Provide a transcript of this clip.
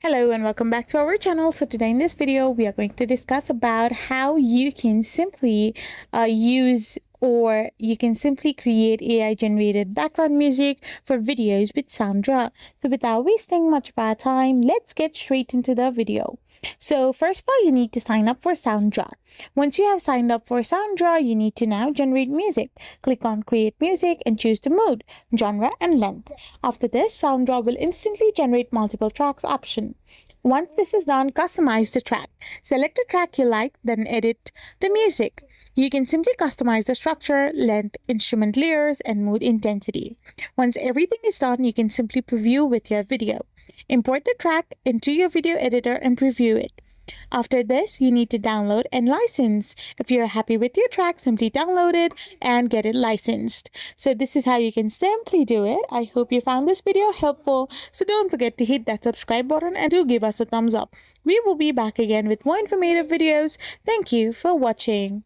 Hello and welcome back to our channel. So today in this video we are going to discuss about how you can simply use or you can simply create AI generated background music for videos with Soundraw. So without wasting much of our time, let's get straight into the video. So first of all, you need to sign up for Soundraw. Once you have signed up for Soundraw, you need to now generate music. Click on create music and choose the mode, genre and length. After this, Soundraw will instantly generate multiple tracks option. Once this is done, customize the track. Select a track you like, then edit the music. You can simply customize the structure, length, instrument layers, and mood intensity. Once everything is done, you can simply preview with your video. Import the track into your video editor and preview it. After this, you need to download and license. If you're happy with your track, simply download it and get it licensed. So this is how you can simply do it. I hope you found this video helpful. So don't forget to hit that subscribe button and do give us a thumbs up. We will be back again with more informative videos. Thank you for watching.